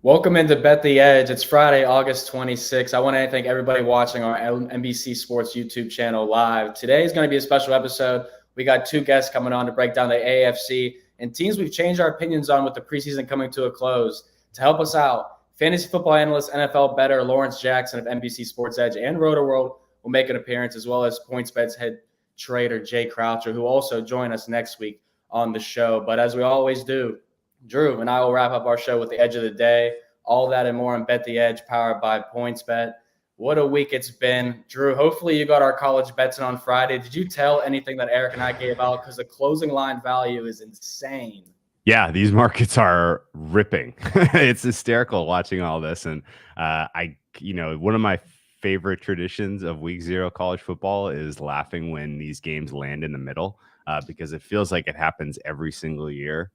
Welcome into Bet the Edge. It's Friday, August 26th. I want to thank everybody watching our NBC Sports YouTube channel live. Today is going to be a special episode. We got two guests coming on to break down the AFC and teams we've changed our opinions on with the preseason coming to a close. To help us out, fantasy football analyst, NFL bettor Lawrence Jackson of NBC Sports Edge and RotoWorld will make an appearance, as well as PointsBet's head trader Jay Croucher, who will also join us next week on the show. But as we always do, Drew and I will wrap up our show with the edge of the day. All that and more on Bet the Edge, powered by PointsBet. What a week it's been. Drew, hopefully you got our college bets in on Friday. Did you tell anything that Eric and I gave out? Because the closing line value is insane. Yeah, these markets are ripping. It's hysterical watching all this. And one of my favorite traditions of week 0 college football is laughing when these games land in the middle. Because it feels like it happens every single year,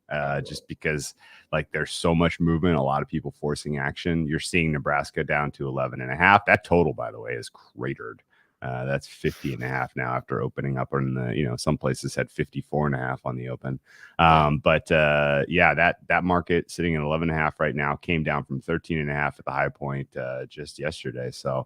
just because like there's so much movement, a lot of people forcing action. You're seeing Nebraska down to 11.5. That total, by the way, is cratered. That's 50.5 now after opening up on the, some places had 54.5 on the open. That market sitting at 11.5 right now came down from 13.5 at the high point just yesterday. So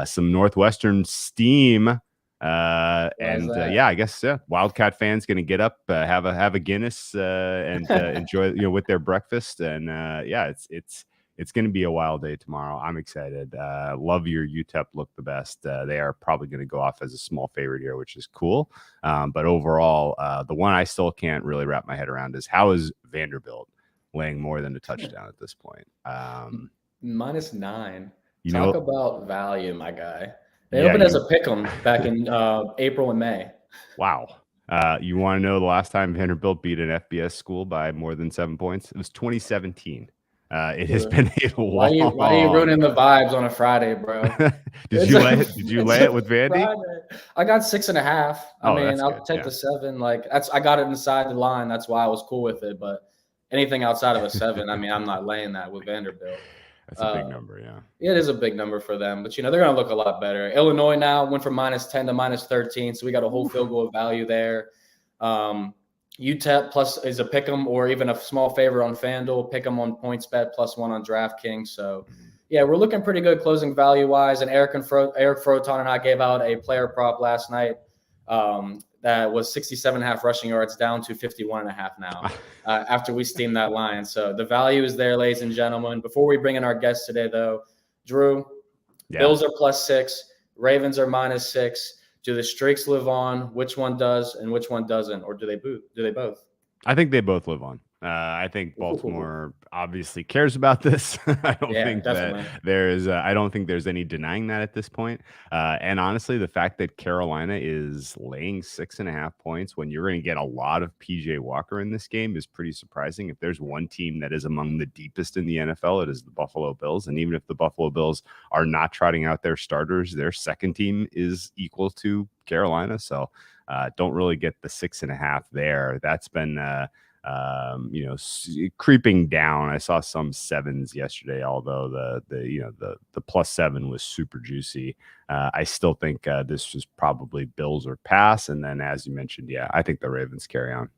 some Northwestern steam. I guess Wildcat fans going to get up, have a Guinness, and enjoy with their breakfast. And it's going to be a wild day tomorrow. I'm excited. Love your UTEP look the best. They are probably going to go off as a small favorite here, which is cool. But overall, the one I still can't really wrap my head around is how is Vanderbilt laying more than a touchdown at this point? -9. Talk about value, my guy. They opened as a pick'em back in April and May. Wow. You want to know the last time Vanderbilt beat an FBS school by more than 7 points? It was 2017. It has been a why are you ruining the vibes on a Friday, bro? Did you lay it with Vandy? I got 6.5. I'll take the 7. I got it inside the line. That's why I was cool with it. But anything outside of a 7, I'm not laying that with Vanderbilt. That's a big number, yeah. It is a big number for them, but they're going to look a lot better. Illinois now went from -10 to -13, so we got a whole field goal of value there. UTEP plus is a pick'em or even a small favor on FanDuel. Pick'em on PointsBet +1 on DraftKings. So, we're looking pretty good closing value wise. And Eric Froton and I gave out a player prop last night that was 67.5 rushing yards down to 51.5 now after we steamed that line. So the value is there, ladies and gentlemen. Before we bring in our guests today, though, Drew, Bills are +6, Ravens are -6. Do the streaks live on? Which one does and which one doesn't? Or do they both? I think they both live on. I think Baltimore obviously cares about this. I don't think there's any denying that at this point. And honestly, the fact that Carolina is laying 6.5 points when you're going to get a lot of PJ Walker in this game is pretty surprising. If there's one team that is among the deepest in the NFL, it is the Buffalo Bills. And even if the Buffalo Bills are not trotting out their starters, their second team is equal to Carolina. So don't really get the 6.5 there. That's been creeping down. I saw some 7s yesterday, although the +7 was super juicy. I still think this was probably Bills or pass. And then, as you mentioned, I think the Ravens carry on.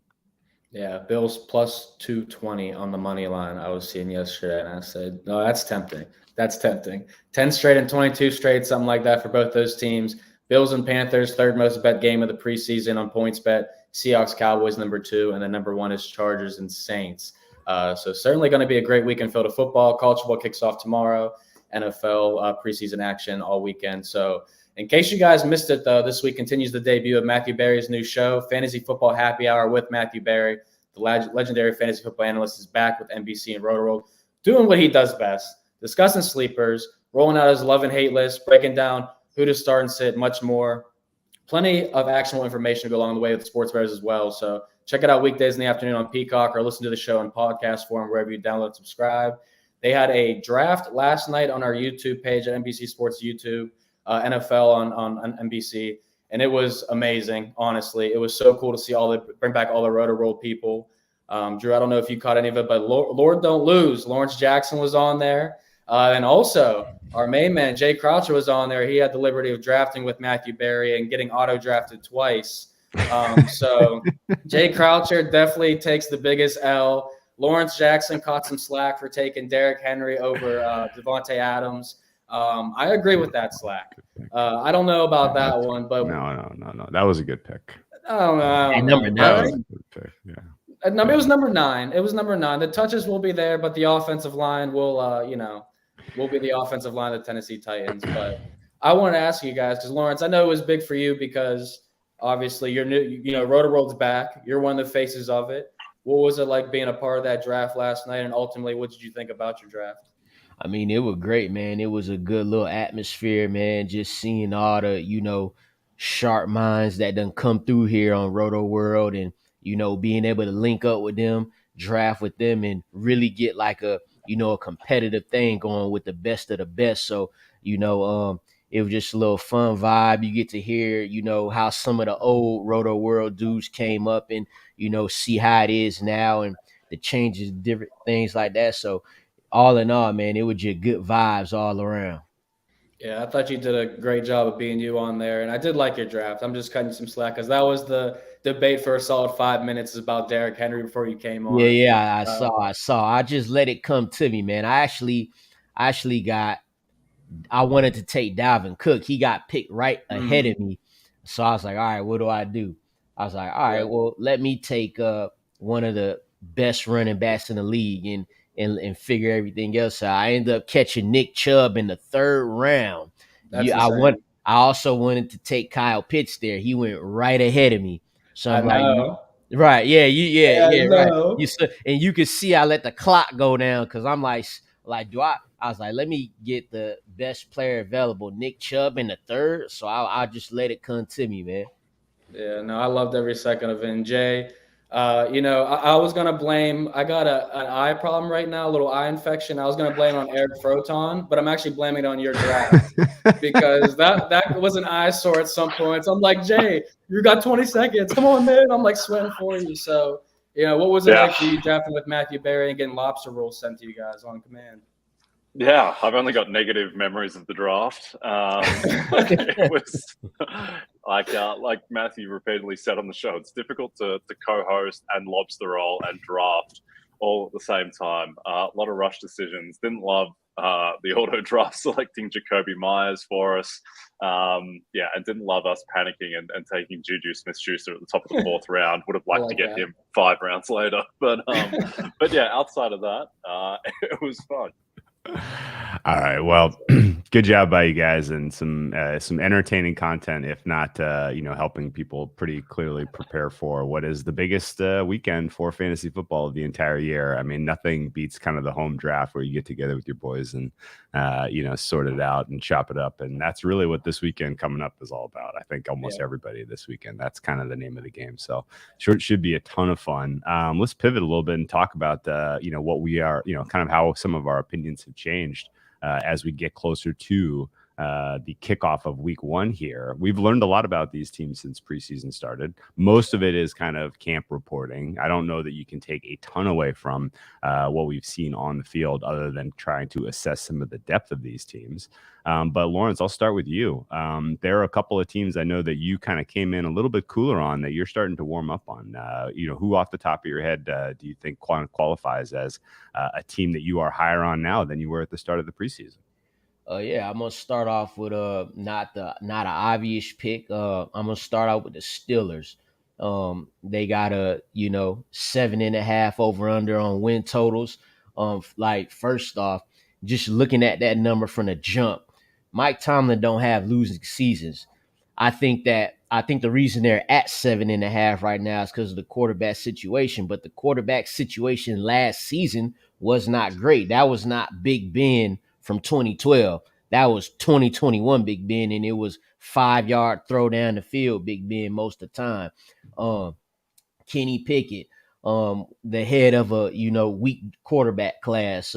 Yeah, Bills +220 on the money line I was seeing yesterday, and I said, no, that's tempting. 10 straight and 22 straight, something like that for both those teams. Bills and Panthers, third most bet game of the preseason on PointsBet. Seahawks, Cowboys, number 2, and then number 1 is Chargers and Saints. So certainly going to be a great weekend filled with football. College football kicks off tomorrow. NFL preseason action all weekend. So in case you guys missed it, though, this week continues the debut of Matthew Berry's new show, Fantasy Football Happy Hour with Matthew Berry. The legendary fantasy football analyst is back with NBC and RotoWorld, doing what he does best, discussing sleepers, rolling out his love and hate list, breaking down who to start and sit, much more. Plenty of actionable information to go along the way with sports bettors as well. So check it out weekdays in the afternoon on Peacock or listen to the show in podcast form wherever you download and subscribe. They had a draft last night on our YouTube page at NBC Sports YouTube, NFL on NBC, and it was amazing, honestly. It was so cool to see bring back all the RotoWorld people. Drew, I don't know if you caught any of it, but Lord don't lose. Lawrence Jackson was on there. And also, our main man, Jay Croucher, was on there. He had the liberty of drafting with Matthew Berry and getting auto-drafted twice. So Jay Croucher definitely takes the biggest L. Lawrence Jackson caught some slack for taking Derrick Henry over Devontae Adams. I agree with that slack. I don't know about that one, but no. That was a good pick. I don't know. Number 9. Yeah. It was number 9. It was number 9. The touches will be there, but the offensive line will be the offensive line of the Tennessee Titans. But I want to ask you guys, because Lawrence, I know it was big for you because obviously you're new. Roto-World's back. You're one of the faces of it. What was it like being a part of that draft last night? And ultimately, what did you think about your draft? I mean, it was great, man. It was a good little atmosphere, man. Just seeing all the, sharp minds that done come through here on Roto World and, being able to link up with them, draft with them, and really get like a competitive thing going with the best of the best. So, it was just a little fun vibe. You get to hear, how some of the old Roto World dudes came up and, see how it is now and the changes, different things like that. So all in all, man, it was just good vibes all around. Yeah, I thought you did a great job of being you on there. And I did like your draft. I'm just cutting some slack because that was the debate for a solid 5 minutes about Derrick Henry before you came on. Yeah, I saw. I just let it come to me, man. I wanted to take Dalvin Cook. He got picked right ahead of me. So I was like, all right, what do I do? I was like, all right, well, let me take one of the best running backs in the league and figure everything else out. I ended up catching Nick Chubb in the 3rd round. I also wanted to take Kyle Pitts there. He went right ahead of me. So I'm like, right, right. And you can see I let the clock go down because I'm like, I was like, let me get the best player available, Nick Chubb in the 3rd. So I'll just let it come to me, man. Yeah, no, I loved every second of it. And Jay, I was going to blame – I got an eye problem right now, a little eye infection. I was going to blame it on Eric Froton, but I'm actually blaming it on your draft because that was an eyesore at some points. I'm like, Jay, you got 20 seconds. Come on, man. I'm like sweating for you. So, what was it like for you drafting with Matthew Berry and getting lobster rolls sent to you guys on command? Yeah, I've only got negative memories of the draft. It was like Matthew repeatedly said on the show, it's difficult to co-host and lobster roll and draft all at the same time. A lot of rush decisions. Didn't love the auto draft selecting Jacoby Myers for us. And didn't love us panicking and taking Juju Smith-Schuster at the top of the 4th round. Would have liked to get him 5 rounds later. But yeah, outside of that, it was fun. All right. Well, good job by you guys and some entertaining content, if not, helping people pretty clearly prepare for what is the biggest weekend for fantasy football of the entire year. I mean, nothing beats kind of the home draft where you get together with your boys and, sort it out and chop it up. And that's really what this weekend coming up is all about. I think almost everybody this weekend, that's kind of the name of the game. So sure, it should be a ton of fun. Let's pivot a little bit and talk about, what we are, kind of how some of our opinions have changed as we get closer to the kickoff of week 1 here. We've learned a lot about these teams since preseason started. Most of it is kind of camp reporting. I don't know that you can take a ton away from what we've seen on the field other than trying to assess some of the depth of these teams. But Lawrence, I'll start with you. There are a couple of teams I know that you kind of came in a little bit cooler on that you're starting to warm up on. Who off the top of your head do you think qualifies as a team that you are higher on now than you were at the start of the preseason? I'm gonna start off with not an obvious pick. I'm gonna start out with the Steelers. They got a 7.5 over under on win totals. First off, just looking at that number from the jump, Mike Tomlin don't have losing seasons. I think the reason they're at 7.5 right now is because of the quarterback situation. But the quarterback situation last season was not great. That was not Big Ben from 2012. That was 2021 Big Ben, and it was 5-yard throw down the field Big Ben most of the time. Kenny Pickett, the head of a weak quarterback class.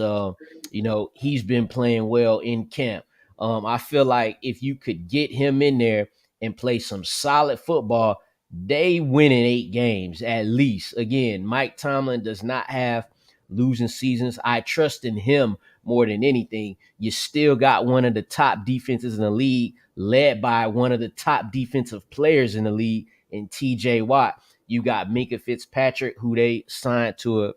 He's been playing well in camp. I feel like if you could get him in there and play some solid football, they win in 8 games at least. Again, Mike Tomlin does not have losing seasons. I trust in him more than anything. You still got one of the top defenses in the league, led by one of the top defensive players in the league in TJ Watt. You got Minkah Fitzpatrick, who they signed to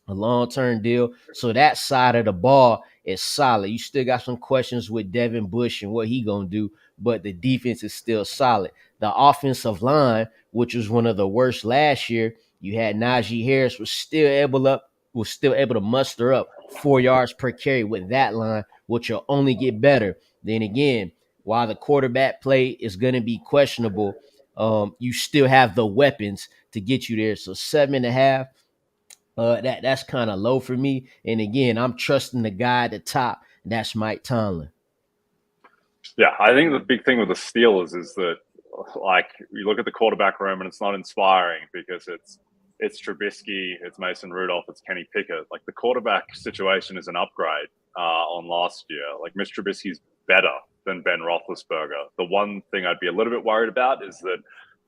a long-term deal. So that side of the ball is solid. You still got some questions with Devin Bush and what he gonna do, but the defense is still solid. The offensive line, which was one of the worst last year, you had Najee Harris was still able to muster up 4 yards per carry with that line, which will only get better. Then again, while the quarterback play is going to be questionable, you still have the weapons to get you there. So 7.5, that's kind of low for me. And again, I'm trusting the guy at the top. That's Mike Tomlin. Yeah, I think the big thing with the Steelers is that, like, you look at the quarterback room and it's not inspiring because it's Trubisky, it's Mason Rudolph, it's Kenny Pickett. Like, the quarterback situation is an upgrade on last year. Like, Mitch Trubisky's better than Ben Roethlisberger. The one thing I'd be a little bit worried about is that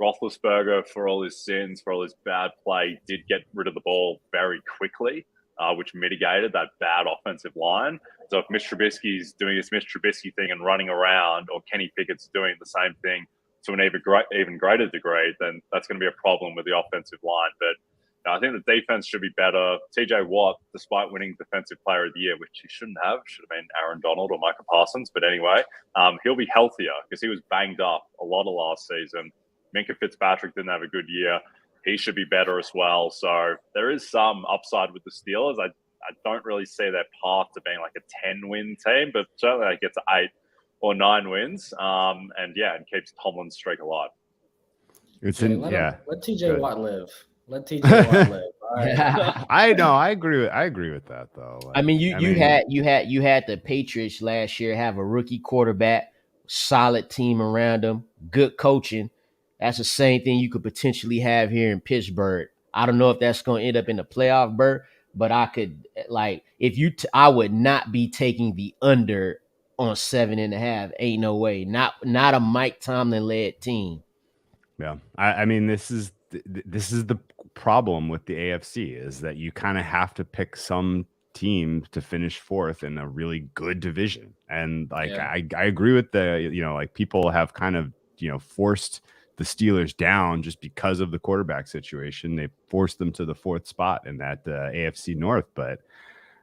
Roethlisberger, for all his sins, for all his bad play, did get rid of the ball very quickly, which mitigated that bad offensive line. So if Mitch Trubisky's doing his Mitch Trubisky thing and running around, or Kenny Pickett's doing the same thing to an even greater degree, then that's going to be a problem with the offensive line. But I think the defense should be better. TJ Watt, despite winning Defensive Player of the Year, which he shouldn't have, should have been Aaron Donald or Micah Parsons. But anyway, he'll be healthier because he was banged up a lot of last season. Minka Fitzpatrick didn't have a good year. He should be better as well. So there is some upside with the Steelers. I don't really see their path to being like a 10-win team, but certainly they get to 8 or 9 wins. And keeps Tomlin's streak alive. Let TJ Watt live. Let TJ Watt live. All right. I know. I agree with that though. Like, you had the Patriots last year have a rookie quarterback, solid team around them, good coaching. That's the same thing you could potentially have here in Pittsburgh. I don't know if that's going to end up in the playoff berth, but I could, like, I would not be taking the under on 7.5. Ain't no way. Not a Mike Tomlin led team. Yeah, I mean, this is the problem with the AFC is that you kind of have to pick some team to finish fourth in a really good division, and like I agree with people have kind of forced the Steelers down just because of the quarterback situation. They forced them to the 4th spot in that AFC North, but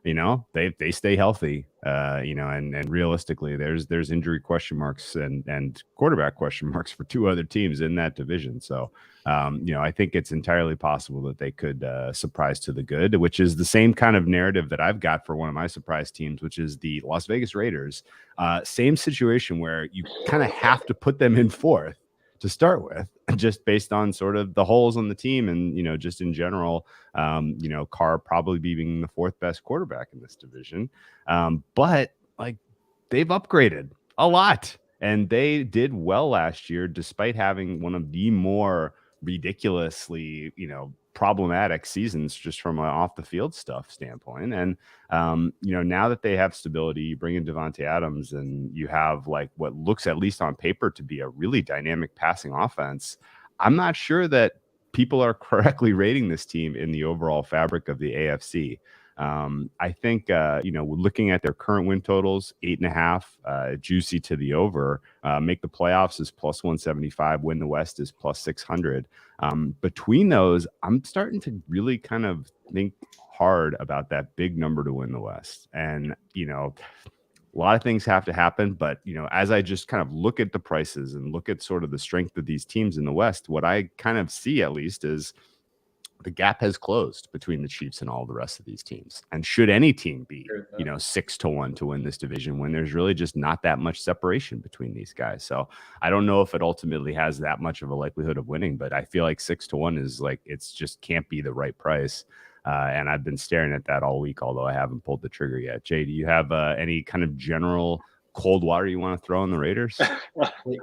they stay healthy, and realistically there's injury question marks and quarterback question marks for 2 other teams in that division. So, I think it's entirely possible that they could surprise to the good, which is the same kind of narrative that I've got for one of my surprise teams, which is the Las Vegas Raiders. Same situation where you kind of have to put them in 4th to start with, just based on sort of the holes on the team and, just in general, Carr probably being the 4th best quarterback in this division. But like, they've upgraded a lot and they did well last year, despite having one of the more ridiculously, problematic seasons just from an off the field stuff standpoint. And, now that they have stability, you bring in Devontae Adams and you have like what looks, at least on paper, to be a really dynamic passing offense. I'm not sure that people are correctly rating this team in the overall fabric of the AFC. I think, looking at their current win totals, 8.5, juicy to the over, make the playoffs is plus 175, win the West is plus 600. Between those, I'm starting to really kind of think hard about that big number to win the West. And, a lot of things have to happen, but, as I just kind of look at the prices and look at sort of the strength of these teams in the West, what I kind of see at least is the gap has closed between the Chiefs and all the rest of these teams. And should any team be, 6-1 to win this division, when there's really just not that much separation between these guys. So I don't know if it ultimately has that much of a likelihood of winning, but I feel like 6-1 is like, it's just can't be the right price. And I've been staring at that all week, although I haven't pulled the trigger yet. Jay, do you have any kind of general cold water you want to throw on the Raiders?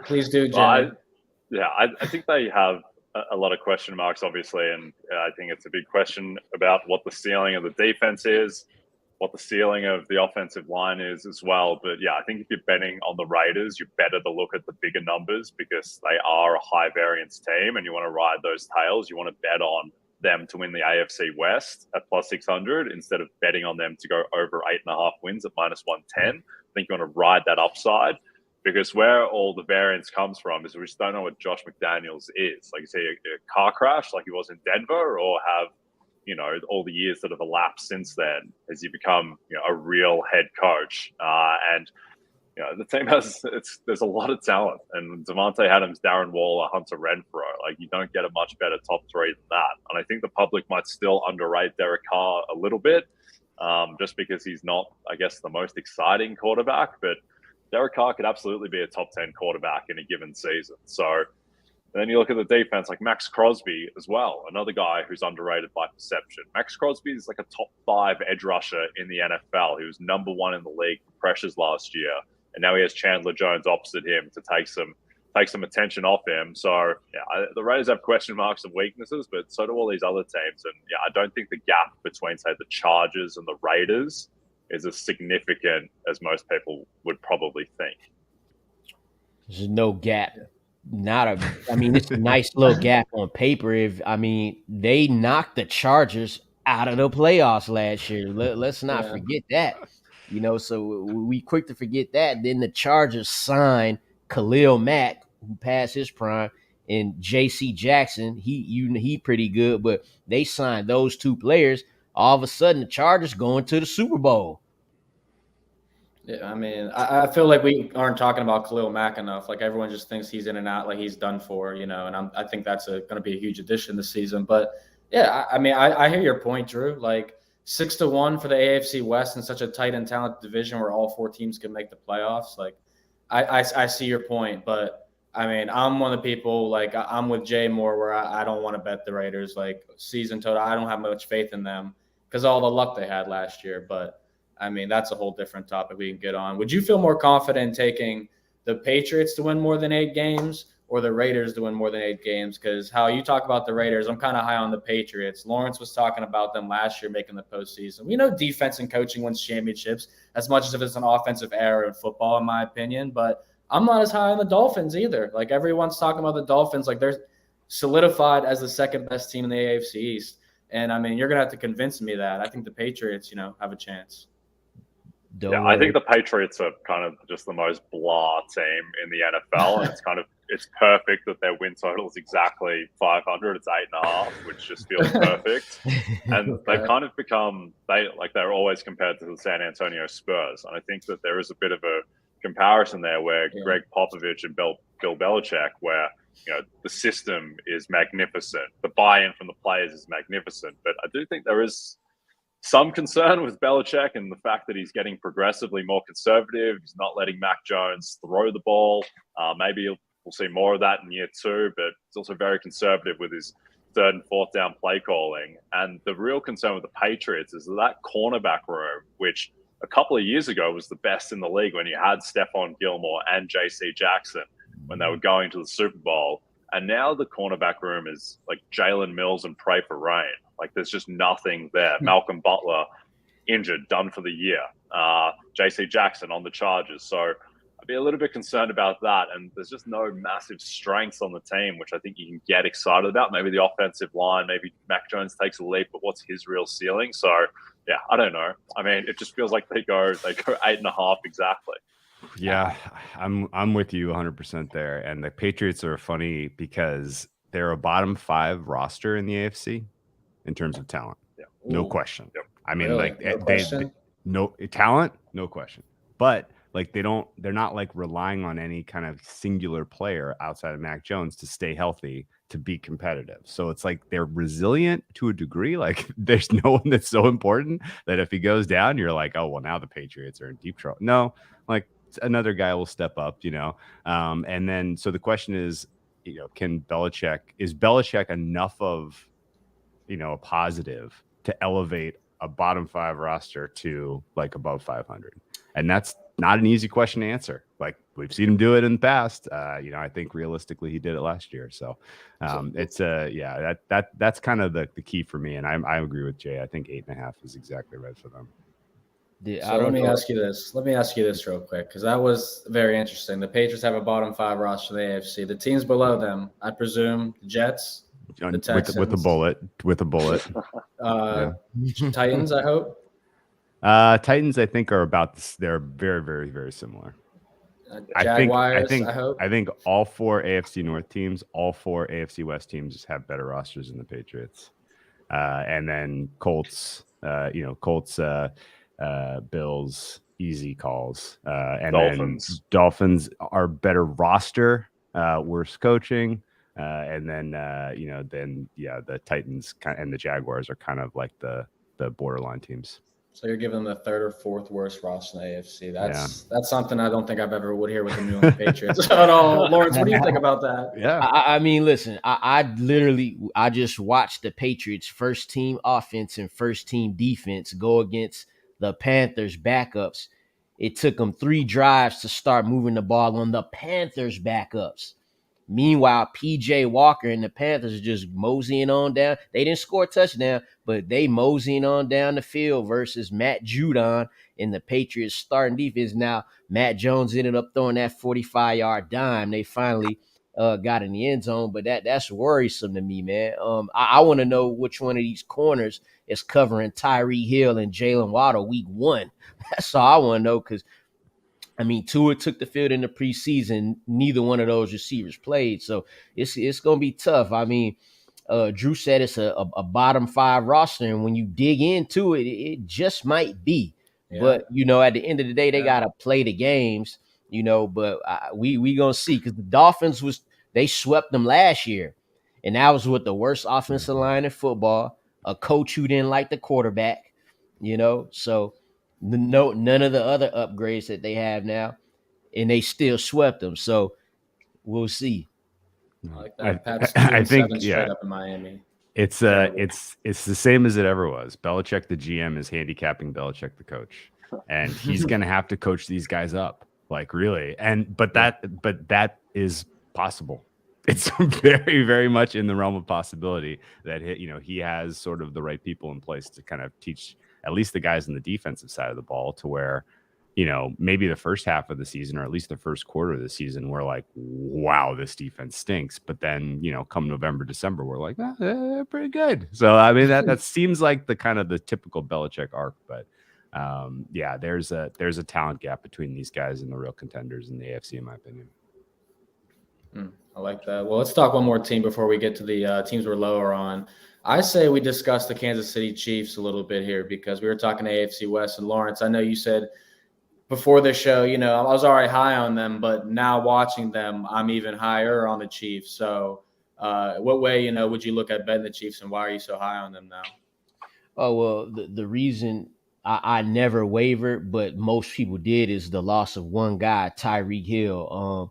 Please do, Jay. I think they have a lot of question marks, obviously, and I think it's a big question about what the ceiling of the defense is, what the ceiling of the offensive line is as well. But I think if you're betting on the Raiders, you're better to look at the bigger numbers because they are a high variance team and you want to ride those tails. You want to bet on them to win the AFC West at plus 600 instead of betting on them to go over 8.5 wins at minus 110. I think you want to ride that upside, because where all the variance comes from is we just don't know what Josh McDaniels is. Like, you say, a car crash like he was in Denver, or have all the years that have elapsed since then as you become, a real head coach. And the team there's a lot of talent, and Devontae Adams, Darren Waller, Hunter Renfrow. Like, you don't get a much better top three than that. And I think the public might still underrate Derek Carr a little bit, just because he's not, I guess, the most exciting quarterback. But Derek Carr could absolutely be a top 10 quarterback in a given season. So then you look at the defense, like Max Crosby as well, another guy who's underrated by perception. Max Crosby is like a top 5 edge rusher in the NFL. He was number 1 in the league for pressures last year. And now he has Chandler Jones opposite him to take some attention off him. So the Raiders have question marks and weaknesses, but so do all these other teams. And I don't think the gap between, say, the Chargers and the Raiders is as significant as most people would probably think. There's no gap. It's a nice little gap on paper. They knocked the Chargers out of the playoffs last year. Let's not forget that. So we quick to forget that. Then the Chargers signed Khalil Mack, who passed his prime, and J.C. Jackson. He pretty good, but they signed those 2 players. All of a sudden, the Chargers going to the Super Bowl. Yeah, I feel like we aren't talking about Khalil Mack enough. Like, everyone just thinks he's in and out, like he's done for, and I think that's going to be a huge addition this season. But yeah, I hear your point, Drew. Like, 6-1 for the AFC West in such a tight and talented division where all 4 teams can make the playoffs. Like, I see your point, but I'm one of the people, like, I'm with Jay more where I don't want to bet the Raiders, like, season total. I don't have much faith in them because all the luck they had last year. But that's a whole different topic we can get on. Would you feel more confident in taking the Patriots to win more than 8 games or the Raiders to win more than 8 games? Because how you talk about the Raiders, I'm kind of high on the Patriots. Lawrence was talking about them last year making the postseason. We know defense and coaching wins championships as much as if it's an offensive error in football, in my opinion. But I'm not as high on the Dolphins either. Like, everyone's talking about the Dolphins like they're solidified as the second best team in the AFC East. And, you're going to have to convince me that. I think the Patriots, have a chance. I think the Patriots are kind of just the most blah team in the NFL, and it's perfect that their win total is exactly 500. It's 8.5, which just feels perfect. And they've kind of become they're always compared to the San Antonio Spurs, and I think that there is a bit of a comparison there where Greg Popovich and Bill Belichick, where the system is magnificent, the buy-in from the players is magnificent, but I do think there is some concern with Belichick and the fact that he's getting progressively more conservative. He's not letting Mac Jones throw the ball. Maybe we'll see more of that in year 2, but he's also very conservative with his 3rd and 4th down play calling. And the real concern with the Patriots is that cornerback room, which a couple of years ago was the best in the league when you had Stephon Gilmore and J.C. Jackson when they were going to the Super Bowl. And now the cornerback room is like Jalen Mills and pray for rain. Like, there's just nothing there. Malcolm Butler injured, done for the year. J.C. Jackson on the Chargers. So I'd be a little bit concerned about that. And there's just no massive strengths on the team, which I think you can get excited about. Maybe the offensive line, maybe Mac Jones takes a leap, but what's his real ceiling? So, yeah, I don't know. It just feels like they go 8.5 exactly. Yeah, I'm with you 100% there. And the Patriots are funny because they're a bottom 5 roster in the AFC in terms of talent. Yeah. No question. Yep. Really? They no talent, no question. But like they're not like relying on any kind of singular player outside of Mac Jones to stay healthy to be competitive. So it's like they're resilient to a degree. Like, there's no one that's so important that if he goes down, you're like, oh, well, now the Patriots are in deep trouble. No, like, another guy will step up, and then so the question is, is Belichick enough of a positive to elevate a bottom 5 roster to like above 500? And that's not an easy question to answer. Like, we've seen him do it in the past. I think realistically he did it last year. So it's that's kind of the key for me. And I agree with Jay. I think 8.5 is exactly right for them. So let me ask you this. Let me ask you this real quick, because that was very interesting. The Patriots have a bottom 5 roster in the AFC. The teams below them, I presume, the Jets, the Texans, with a bullet. Titans, I hope. Titans, I think, are they're very, very, very similar. Jaguars, I hope. I think all 4 AFC North teams, all 4 AFC West teams have better rosters than the Patriots. And then Colts, Bills, easy calls. And Dolphins. then Dolphins are better roster, worse coaching. And then the Titans and the Jaguars are kind of like the borderline teams. So you're giving them the third or fourth worst roster in the AFC. That's something I don't think I've ever would hear with the New England Patriots at all. Lawrence, what do you think about that? Yeah, I mean, listen, I just watched the Patriots first team offense and first team defense go against the Panthers backups. It took them 3 drives to start moving the ball on the Panthers backups. Meanwhile, PJ Walker and the Panthers are just moseying on down. They didn't score a touchdown, but they moseying on down the field versus Matt Judon in the Patriots starting defense. Now, Matt Jones ended up throwing that 45-yard dime. They finally got in the end zone, but that's worrisome to me, man. I want to know which one of these corners is covering Tyreek Hill and Jalen Waddle week 1. That's all I want to know, because I mean, Tua took the field in the preseason. Neither one of those receivers played, so it's going to be tough. I mean, Drew said it's a bottom 5 roster, and when you dig into it, it just might be. Yeah. But at the end of the day, they got to play the games. But we gonna see, because the Dolphins they swept them last year, and that was with the worst offensive line in football, a coach who didn't like the quarterback. So. None of the other upgrades that they have now, and they still swept them. So we'll see. I like that. Pat's 2-7 straight up in Miami. It's the same as it ever was. Belichick, the GM, is handicapping Belichick, the coach, and he's gonna have to coach these guys up, like, really. But that is possible. It's very, very much in the realm of possibility that he has sort of the right people in place to kind of teach at least the guys on the defensive side of the ball, to where, maybe the first half of the season, or at least the first quarter of the season, we're like, wow, this defense stinks. But then, come November, December, we're like, they're pretty good. So, I mean, that seems like the kind of the typical Belichick arc. But there's a talent gap between these guys and the real contenders in the AFC, in my opinion. I like that. Well, let's talk one more team before we get to the teams we're lower on. I say we discuss the Kansas City Chiefs a little bit here, because we were talking AFC West, and Lawrence, I know you said before the show, I was already high on them, but now watching them, I'm even higher on the Chiefs. So what way, would you look at betting the Chiefs, and why are you so high on them now? Oh, well, the reason I never wavered, but most people did, is the loss of one guy, Tyreek Hill.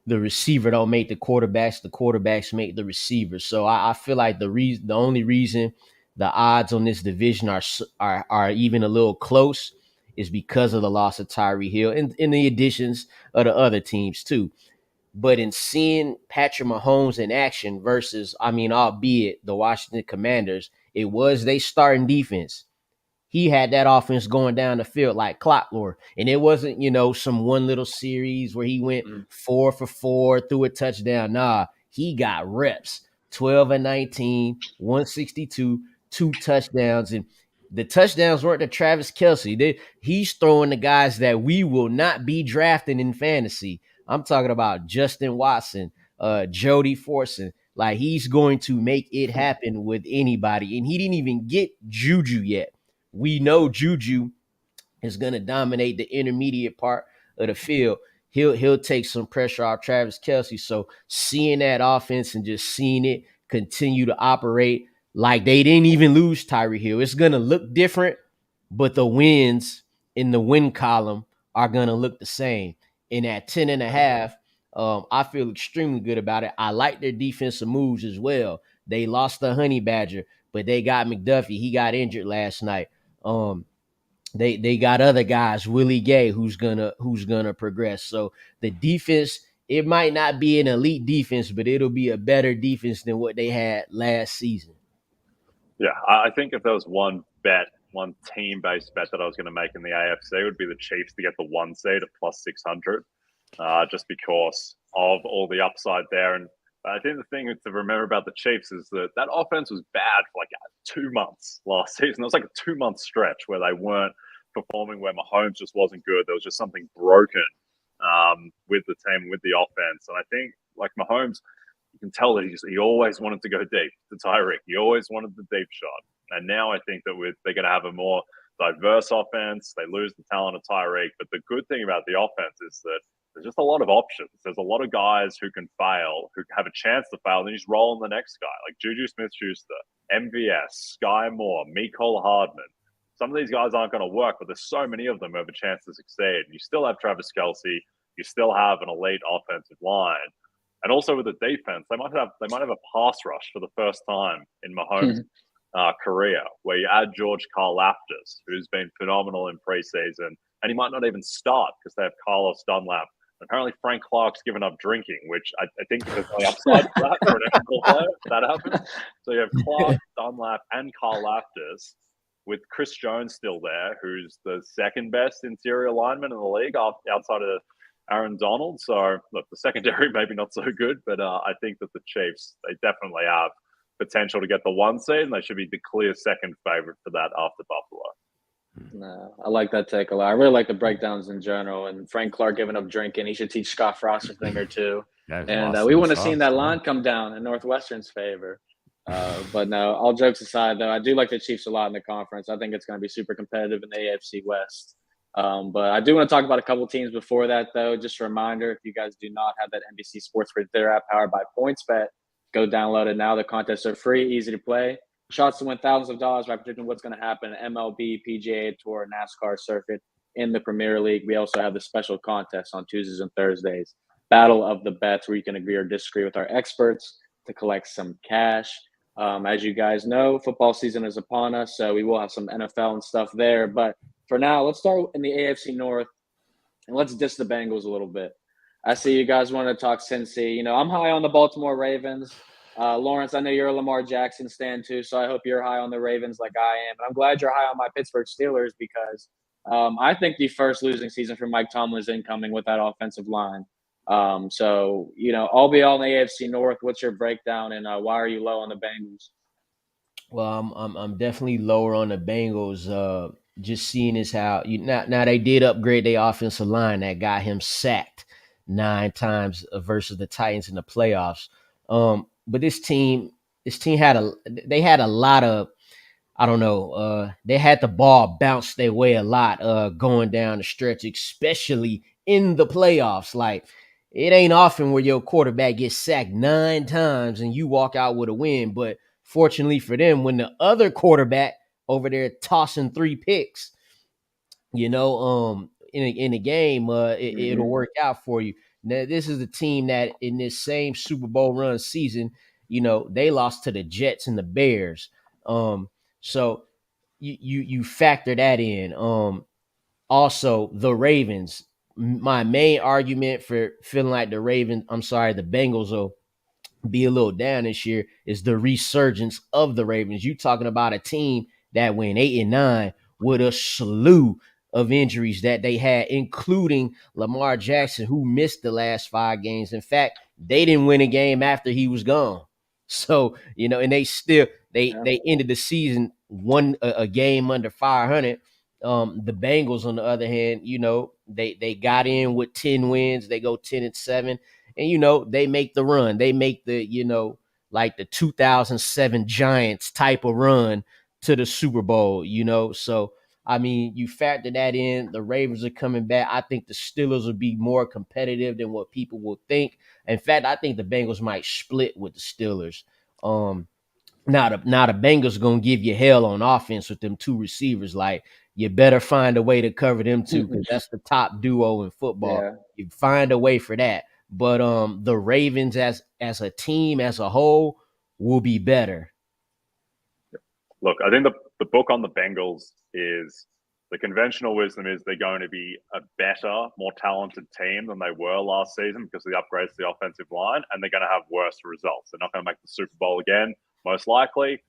The receiver don't make the quarterbacks make the receivers. So I feel like the only reason the odds on this division are even a little close is because of the loss of Tyreek Hill and in the additions of the other teams too. But in seeing Patrick Mahomes in action versus, albeit the Washington Commanders, it was they starting defense. He had that offense going down the field like clockwork. And it wasn't, some one little series where he went 4 for 4, threw a touchdown. Nah, he got reps, 12 and 19, 162, 2 touchdowns. And the touchdowns weren't to Travis Kelce. He's throwing the guys that we will not be drafting in fantasy. I'm talking about Justin Watson, Jody Fortson. Like, he's going to make it happen with anybody. And he didn't even get Juju yet. We know Juju is going to dominate the intermediate part of the field. He'll take some pressure off Travis Kelce. So seeing that offense and just seeing it continue to operate like they didn't even lose Tyreek Hill, it's going to look different, but the wins in the win column are going to look the same. And at 10.5, I feel extremely good about it. I like their defensive moves as well. They lost the Honey Badger, but they got McDuffie. He got injured last night. They got other guys, Willie Gay, who's gonna progress. So the defense, it might not be an elite defense, but it'll be a better defense than what they had last season. Yeah, I think if there was one team-based bet that I was going to make in the AFC, it would be the Chiefs to get the 1 seed at plus 600, just because of all the upside there. And I think the thing to remember about the Chiefs is that offense was bad for like 2 months last season. It was like a 2-month stretch where they weren't performing, where Mahomes just wasn't good. There was just something broken with the team, with the offense. And I think, like, Mahomes you can tell that he always wanted to go deep to Tyreek. He always wanted the deep shot. And now I think that they're going to have a more diverse offense. They lose the talent of Tyreek. But the good thing about the offense is that there's just a lot of options. There's a lot of guys who can fail, who have a chance to fail, and then just roll on the next guy, like Juju Smith-Schuster, MVS, Sky Moore, Mecole Hardman. Some of these guys aren't going to work, but there's so many of them who have a chance to succeed. You still have Travis Kelce. You still have an elite offensive line. And also with the defense, they might have a pass rush for the first time in Mahomes' career, where you add George Karlaftis, who's been phenomenal in preseason, and he might not even start because they have Carlos Dunlap. Apparently, Frank Clark's given up drinking, which I think there's only upside to that for an NFL player if that happens. So you have Clark, Dunlap, and Karlaftis, with Chris Jones still there, who's the second best interior lineman in the league outside of Aaron Donald. So, look, the secondary maybe not so good, but I think that the Chiefs, they definitely have potential to get the 1 seed, and they should be the clear second favorite for that after Buffalo. No, I like that take a lot. I really like the breakdowns in general, and Frank Clark giving up drinking. He should teach Scott Frost a thing or two. And we wouldn't have seen that line come down in Northwestern's favor. But no, all jokes aside, though, I do like the Chiefs a lot in the conference. I think it's going to be super competitive in the AFC West. But I do want to talk about a couple teams before that, though. Just a reminder, if you guys do not have that NBC Sports Digital app powered by PointsBet, go download it now. The contests are free, easy to play. Shots to win thousands of dollars by predicting what's going to happen in MLB, PGA Tour, NASCAR circuit in the Premier League. We also have the special contests on Tuesdays and Thursdays. Battle of the Bets, where you can agree or disagree with our experts to collect some cash. As you guys know, football season is upon us, so we will have some NFL and stuff there. But for now, let's start in the AFC North, and let's diss the Bengals a little bit. I see you guys want to talk Cincy. You know, I'm high on the Baltimore Ravens. Lawrence, I know you're a Lamar Jackson stan too, so I hope you're high on the Ravens like I am. And I'm glad you're high on my Pittsburgh Steelers because I think the first losing season for Mike Tomlin is incoming with that offensive line. So, you know, all be all in the AFC North, what's your breakdown, and why are you low on the Bengals? Well, I'm definitely lower on the Bengals. Just seeing as how now they did upgrade their offensive line that got him sacked 9 times versus the Titans in the playoffs. But this team had a lot of, I don't know, they had the ball bounce their way a lot going down the stretch, especially in the playoffs. Like, it ain't often where your quarterback gets sacked 9 times and you walk out with a win. But fortunately for them, when the other quarterback over there tossing 3 picks, you know, in a game, it'll work out for you. Now, this is a team that in this same Super Bowl run season, you know, they lost to the Jets and the Bears. So you factor that in. Also, the Ravens. My main argument for feeling like the Bengals will be a little down this year is the resurgence of the Ravens. You talking about a team that went 8-9 with a slew of injuries that they had, including Lamar Jackson, who missed the last 5 games. In fact, they didn't win a game after he was gone. So, you know, and they ended the season a game under 500. The Bengals, on the other hand, you know, they got in with 10 wins. They go 10-7, and, you know, they make the run. They make the, you know, like the 2007 Giants type of run to the Super Bowl, you know. So, I mean, you factor that in. The Ravens are coming back. I think the Steelers will be more competitive than what people will think. In fact, I think the Bengals might split with the Steelers. Now the Bengals going to give you hell on offense with them 2 receivers. Like, you better find a way to cover them too, because that's the top duo in football. Yeah. You find a way for that. But the Ravens as a team, as a whole, will be better. Look, I think the book on the Bengals is the conventional wisdom is they're going to be a better, more talented team than they were last season because of the upgrades to the offensive line, and they're going to have worse results. They're not going to make the Super Bowl again, most likely,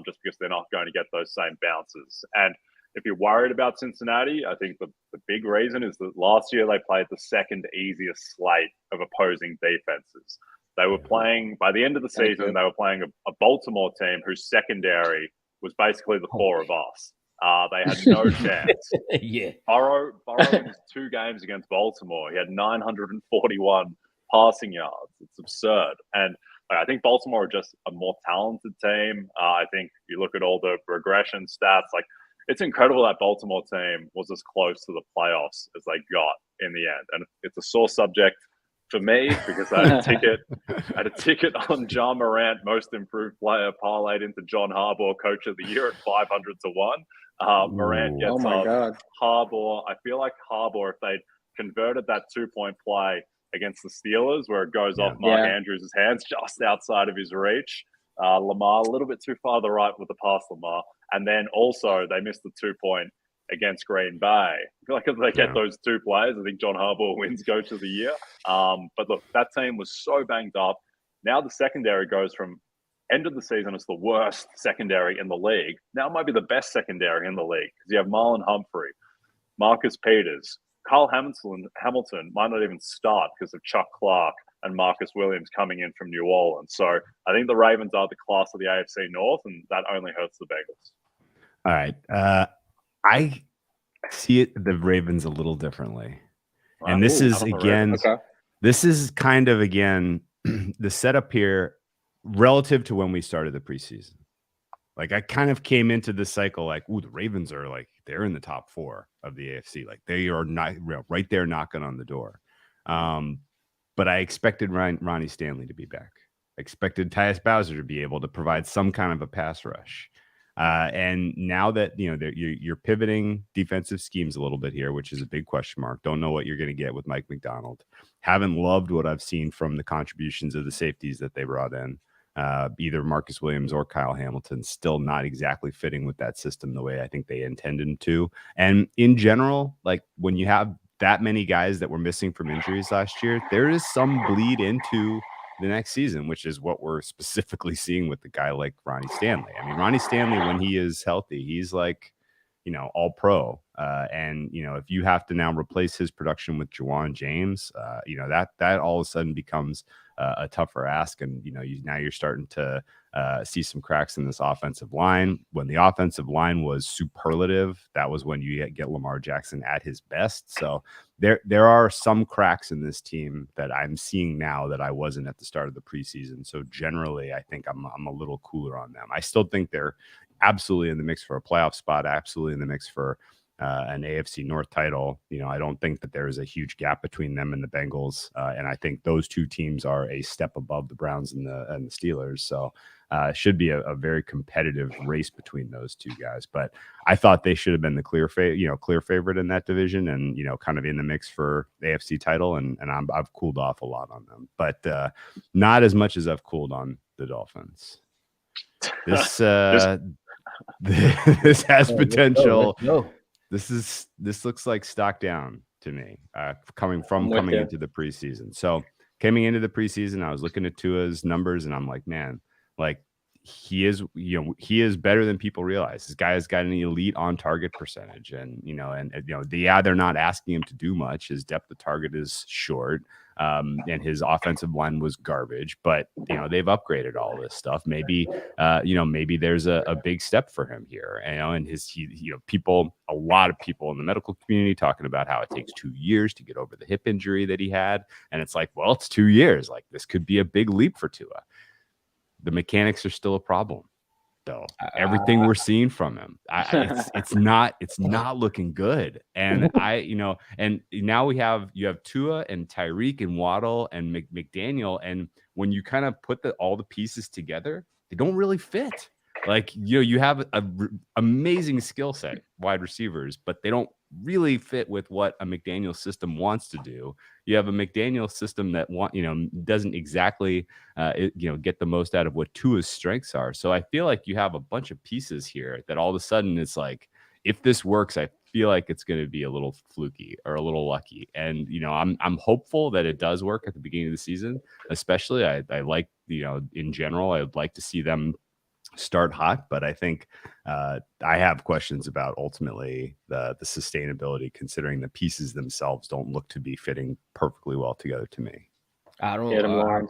just because they're not going to get those same bounces. And if you're worried about Cincinnati, I think the big reason is that last year they played the second easiest slate of opposing defenses. They were playing, by the end of the season, they were playing a Baltimore team whose secondary was basically the 4 of us. They had no chance. Yeah. Burrow in his 2 games against Baltimore, he had 941 passing yards. It's absurd. And I think Baltimore are just a more talented team. I think you look at all the regression stats, like it's incredible that Baltimore team was as close to the playoffs as they got in the end. And it's a sore subject for me because I had a ticket on John Morant, most improved player, parlayed into John Harbaugh, coach of the year at 500 to 1. Morant gets God. Harbaugh. I feel like Harbaugh, if they'd converted that 2-point play against the Steelers, where it goes off Mark Andrews' hands just outside of his reach, Lamar a little bit too far to the right with the pass, Lamar. And then also they missed the 2-point against Green Bay. I feel like if they get those 2 plays, I think John Harbaugh wins Coach of the Year. But look, that team was so banged up. Now the secondary goes from end of the season as the worst secondary in the league. Now it might be the best secondary in the league because you have Marlon Humphrey, Marcus Peters, Kyle Hamilton might not even start because of Chuck Clark and Marcus Williams coming in from New Orleans. So I think the Ravens are the class of the AFC North, and that only hurts the Bengals. All right. I see the Ravens a little differently. And this is, again, this is kind of, again, the setup here relative to when we started the preseason. Like, I kind of came into this cycle like, ooh, the Ravens are like, they're in the top 4 of the AFC. Like, they are not right there knocking on the door. But I expected Ronnie Stanley to be back. I expected Tyus Bowser to be able to provide some kind of a pass rush. And now that, you're pivoting defensive schemes a little bit here, which is a big question mark. Don't know what you're going to get with Mike McDonald. Haven't loved what I've seen from the contributions of the safeties that they brought in. Either Marcus Williams or Kyle Hamilton still not exactly fitting with that system the way I think they intended to. And in general, like when you have that many guys that were missing from injuries last year, there is some bleed into the next season, which is what we're specifically seeing with the guy like Ronnie Stanley. I mean, Ronnie Stanley, when he is healthy, he's like, all pro. And, if you have to now replace his production with Juwan James, that all of a sudden becomes a tougher ask. And, now you're starting to see some cracks in this offensive line. When the offensive line was superlative, that was when you get Lamar Jackson at his best. So there are some cracks in this team that I'm seeing now that I wasn't at the start of the preseason. So generally, I think I'm a little cooler on them. I still think they're absolutely in the mix for a playoff spot, absolutely in the mix for an AFC North title. I don't think that there is a huge gap between them and the Bengals. And I think those two teams are a step above the Browns and the Steelers. So it should be a very competitive race between those two guys. But I thought they should have been the clear favorite in that division and, kind of in the mix for the AFC title. And I've cooled off a lot on them, but not as much as I've cooled on the Dolphins. This this has potential. This looks like stock down to me, coming into the preseason. So coming into the preseason, I was looking at Tua's numbers and I'm like, man, like he is better than people realize. This guy has got an elite on target percentage and, they're not asking him to do much. His depth of target is short. And his offensive line was garbage, but they've upgraded all this stuff. Maybe maybe there's a big step for him here. And a lot of people in the medical community talking about how it takes 2 years to get over the hip injury that he had, and it's like, well, it's 2 years. Like this could be a big leap for Tua. The mechanics are still a problem, though. Everything we're seeing from him, it's not looking good. And and now you have Tua and Tyreek and Waddle and McDaniel, and when you kind of put all the pieces together, they don't really fit. Like you have an amazing skill set wide receivers, but they don't really fit with what a McDaniel system wants to do. You have a McDaniel system that doesn't exactly get the most out of what Tua's strengths are. So I feel like you have a bunch of pieces here that all of a sudden it's like, if this works, I feel like it's going to be a little fluky or a little lucky. And I'm hopeful that it does work at the beginning of the season. Especially, I like in general, I would like to see them start hot, but I think I have questions about ultimately the sustainability, considering the pieces themselves don't look to be fitting perfectly well together to me. I don't know.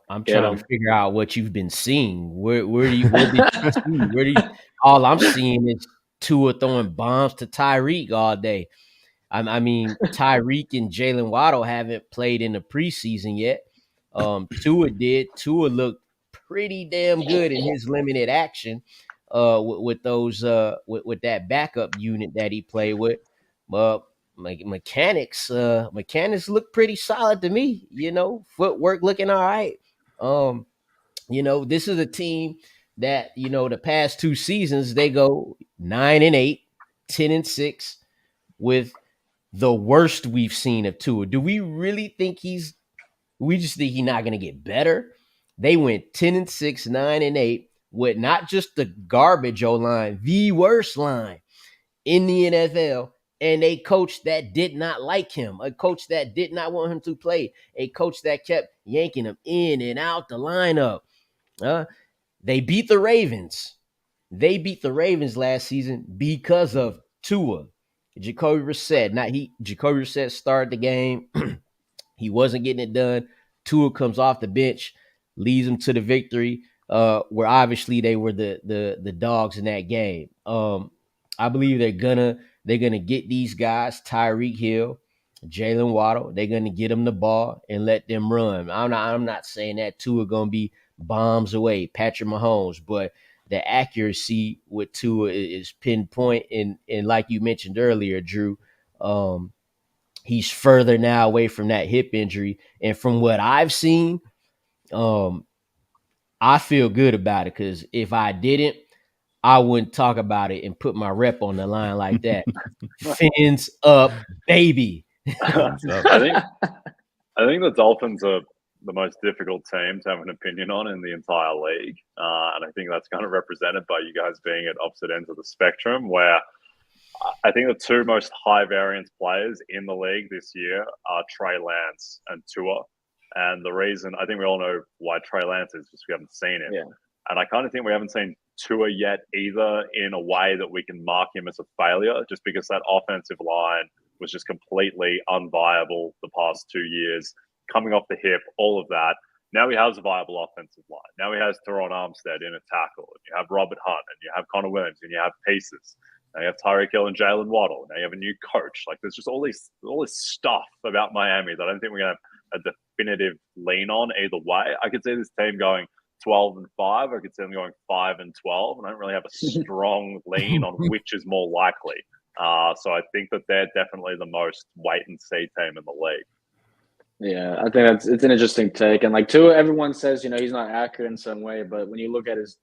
I'm trying to figure out what you've been seeing. Where do you see? All I'm seeing is Tua throwing bombs to Tyreek all day. I mean, Tyreek and Jalen Waddle haven't played in the preseason yet. Tua did. Tua looked pretty damn good in his limited action with those with that backup unit that he played with. Mechanics look pretty solid to me. Footwork looking all right. This is a team that, the past 2 seasons, they go 9-8, 10-6 with the worst we've seen of Tua. Do we really think we just think he's not going to get better? They went 10-6, 9-8 with not just the garbage O-line, the worst line in the NFL, and a coach that did not like him, a coach that did not want him to play, a coach that kept yanking him in and out the lineup. They beat the Ravens. They beat the Ravens last season because of Tua. Jacoby Brissett started the game. He wasn't getting it done. Tua comes off the bench, leads them to the victory, where obviously they were the dogs in that game. I believe they're gonna get these guys, Tyreek Hill, Jalen Waddle. They're gonna get them the ball and let them run. I'm not saying that Tua gonna be bombs away, Patrick Mahomes, but the accuracy with Tua is pinpoint. And like you mentioned earlier, Drew, he's further now away from that hip injury. And from what I've seen, I feel good about it, because if I didn't, I wouldn't talk about it and put my rep on the line like that. Fins up, baby. I think the Dolphins are the most difficult team to have an opinion on in the entire league. And I think that's kind of represented by you guys being at opposite ends of the spectrum, where I think the 2 most high variance players in the league this year are Trey Lance and Tua. And the reason, I think we all know why Trey Lance is, because we haven't seen him. Yeah. And I kind of think we haven't seen Tua yet either, in a way that we can mark him as a failure, just because that offensive line was just completely unviable the past 2 years, coming off the hip, all of that. Now he has a viable offensive line. Now he has Teron Armstead in a tackle, and you have Robert Hunt, and you have Connor Williams, and you have pieces. Now you have Tyreek Hill and Jalen Waddle. Now you have a new coach. Like, there's just all this stuff about Miami that I don't think we're gonna have a definitive lean on either way. I could see this team going 12-5. I could see them going 5-12, and I don't really have a strong lean on which is more likely. So I think that they're definitely the most wait and see team in the league. Yeah, I think it's an interesting take. And like Tua, everyone says, he's not accurate in some way, but when you look at his